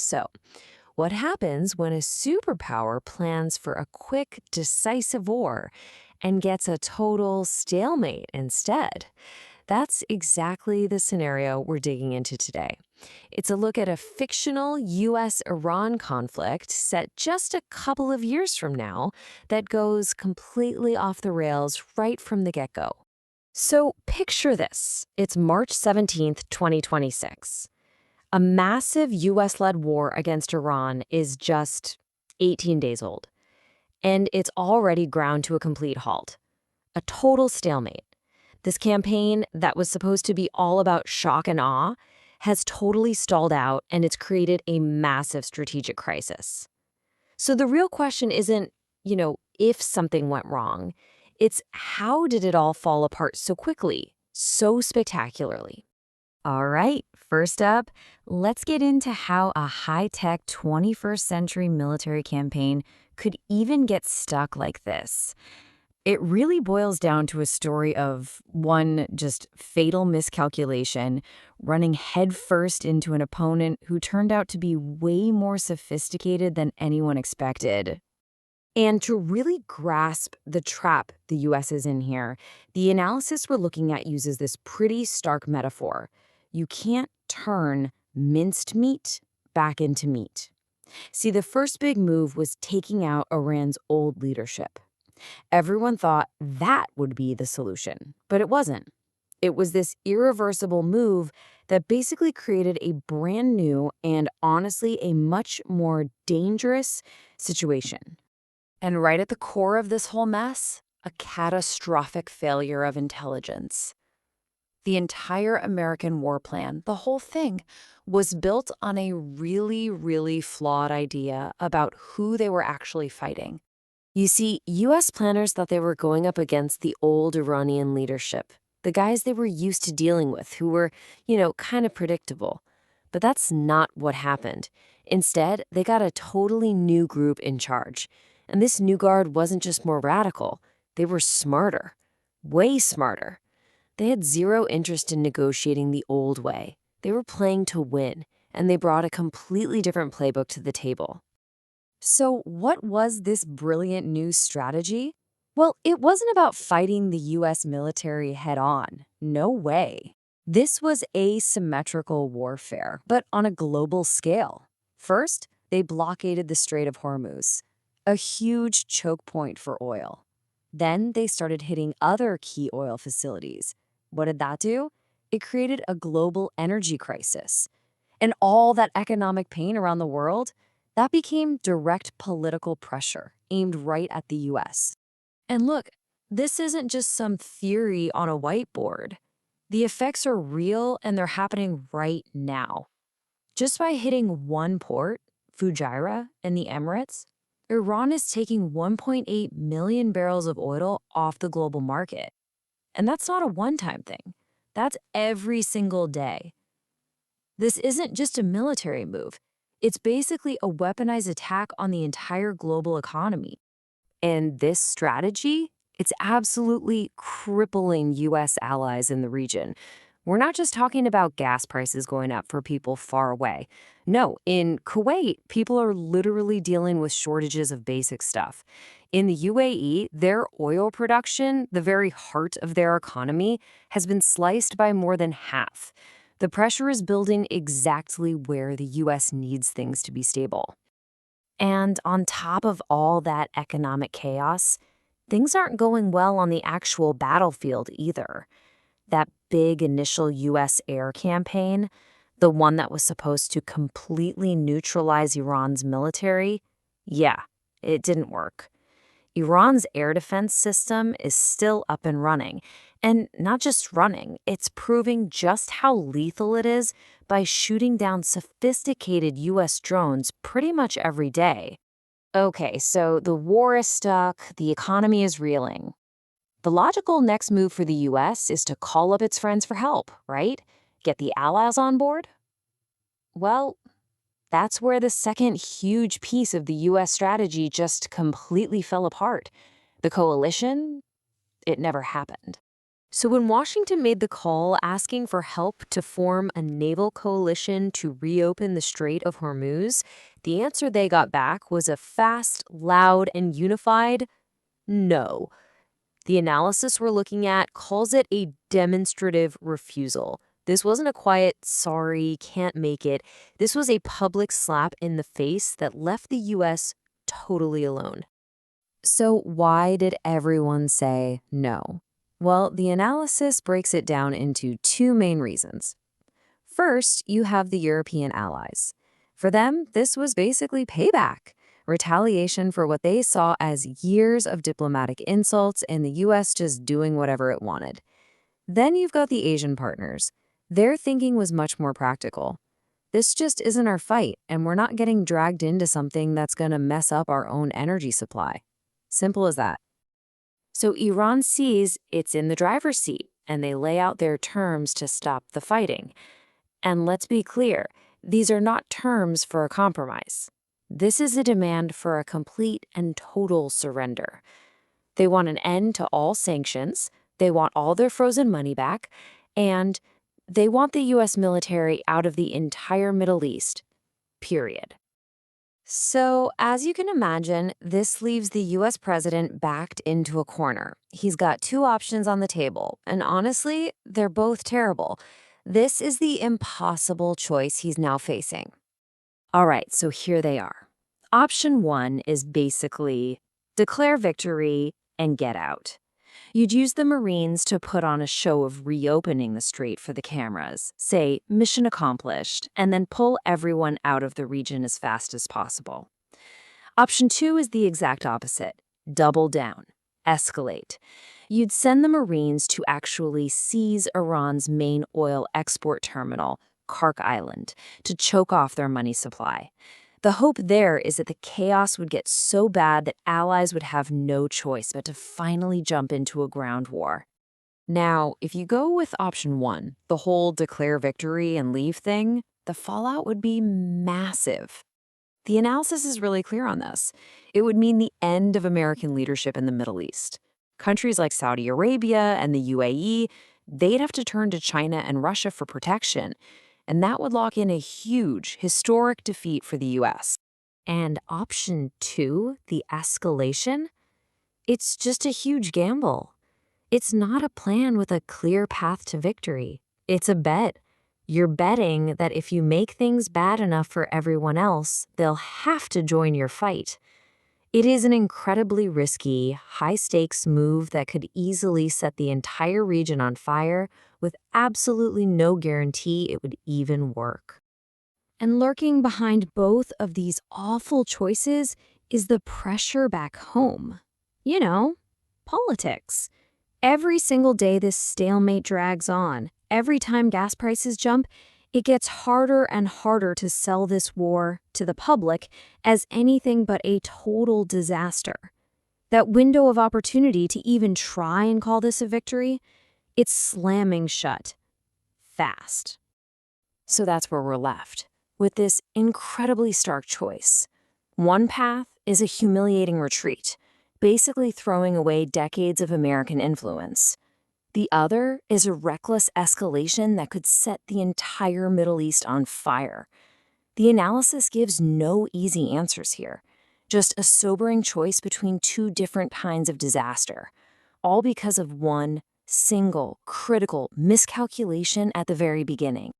So, what happens when a superpower plans for a quick, decisive war and gets a total stalemate instead? That's exactly the scenario we're digging into today. It's a look at a fictional US-Iran conflict set just a couple of years from now that goes completely off the rails right from the get-go. So picture this. It's March 17th, 2026. A massive US-led war against Iran is just 18 days old, and it's already ground to a complete halt. A total stalemate. This campaign that was supposed to be all about shock and awe has totally stalled out, and it's created a massive strategic crisis. So the real question isn't, if something went wrong. It's how did it all fall apart so quickly, so spectacularly? All right, first up, let's get into how a high-tech 21st century military campaign could even get stuck like this. It really boils down to a story of one just fatal miscalculation, running headfirst into an opponent who turned out to be way more sophisticated than anyone expected. And to really grasp the trap the US is in here, the analysis we're looking at uses this pretty stark metaphor. You can't turn minced meat back into meat. See, the first big move was taking out Iran's old leadership. Everyone thought that would be the solution, but it wasn't. It was this irreversible move that basically created a brand new and honestly a much more dangerous situation. And right at the core of this whole mess, a catastrophic failure of intelligence. The entire American war plan, the whole thing, was built on a really, really flawed idea about who they were actually fighting. You see, US planners thought they were going up against the old Iranian leadership, the guys they were used to dealing with, who were, kind of predictable. But that's not what happened. Instead, they got a totally new group in charge. And this new guard wasn't just more radical, they were smarter, way smarter. They had zero interest in negotiating the old way. They were playing to win, and they brought a completely different playbook to the table. So what was this brilliant new strategy? Well, it wasn't about fighting the US military head-on. No way. This was asymmetrical warfare, but on a global scale. First, they blockaded the Strait of Hormuz, a huge choke point for oil. Then they started hitting other key oil facilities. What did that do? It created a global energy crisis. And all that economic pain around the world, that became direct political pressure aimed right at the US. And look, this isn't just some theory on a whiteboard. The effects are real and they're happening right now. Just by hitting one port, Fujairah in the Emirates, Iran is taking 1.8 million barrels of oil off the global market. And that's not a one-time thing. That's every single day. This isn't just a military move. It's basically a weaponized attack on the entire global economy. And this strategy, it's absolutely crippling US allies in the region. We're not just talking about gas prices going up for people far away. No, in Kuwait, people are literally dealing with shortages of basic stuff. In the UAE, their oil production, the very heart of their economy, has been sliced by more than half. The pressure is building exactly where the US needs things to be stable. And on top of all that economic chaos, things aren't going well on the actual battlefield either. That big initial US air campaign, the one that was supposed to completely neutralize Iran's military, yeah, it didn't work. Iran's air defense system is still up and running. And not just running, it's proving just how lethal it is by shooting down sophisticated US drones pretty much every day. Okay, so the war is stuck, the economy is reeling. The logical next move for the US is to call up its friends for help, right? Get the allies on board? Well, that's where the second huge piece of the US strategy just completely fell apart. The coalition, it never happened. So when Washington made the call asking for help to form a naval coalition to reopen the Strait of Hormuz, the answer they got back was a fast, loud, and unified no. The analysis we're looking at calls it a demonstrative refusal. This wasn't a quiet, sorry, can't make it. This was a public slap in the face that left the U.S. totally alone. So why did everyone say no? Well, the analysis breaks it down into two main reasons. First, you have the European allies. For them, this was basically payback, retaliation for what they saw as years of diplomatic insults and the U.S. just doing whatever it wanted. Then you've got the Asian partners. Their thinking was much more practical. This just isn't our fight, and we're not getting dragged into something that's going to mess up our own energy supply. Simple as that. So Iran sees it's in the driver's seat, and they lay out their terms to stop the fighting. And let's be clear, these are not terms for a compromise. This is a demand for a complete and total surrender. They want an end to all sanctions, they want all their frozen money back, and they want the U.S. military out of the entire Middle East, period. So, as you can imagine, this leaves the US president backed into a corner. He's got two options on the table, and honestly, they're both terrible. This is the impossible choice he's now facing. All right, so here they are. Option one is basically declare victory and get out. You'd use the Marines to put on a show of reopening the strait for the cameras, say, mission accomplished, and then pull everyone out of the region as fast as possible. Option two is the exact opposite. Double down. Escalate. You'd send the Marines to actually seize Iran's main oil export terminal, Kark Island, to choke off their money supply. The hope there is that the chaos would get so bad that allies would have no choice but to finally jump into a ground war. Now, if you go with option one, the whole declare victory and leave thing, the fallout would be massive. The analysis is really clear on this. It would mean the end of American leadership in the Middle East. Countries like Saudi Arabia and the UAE, they'd have to turn to China and Russia for protection, and that would lock in a huge, historic defeat for the U.S. And option two, the escalation, it's just a huge gamble. It's not a plan with a clear path to victory. It's a bet. You're betting that if you make things bad enough for everyone else, they'll have to join your fight. It is an incredibly risky, high-stakes move that could easily set the entire region on fire with absolutely no guarantee it would even work. And lurking behind both of these awful choices is the pressure back home. You know, politics. Every single day this stalemate drags on, every time gas prices jump, it gets harder and harder to sell this war to the public as anything but a total disaster. That window of opportunity to even try and call this a victory, it's slamming shut. Fast. So that's where we're left, with this incredibly stark choice. One path is a humiliating retreat, basically throwing away decades of American influence. The other is a reckless escalation that could set the entire Middle East on fire. The analysis gives no easy answers here, just a sobering choice between two different kinds of disaster, all because of one single, critical miscalculation at the very beginning.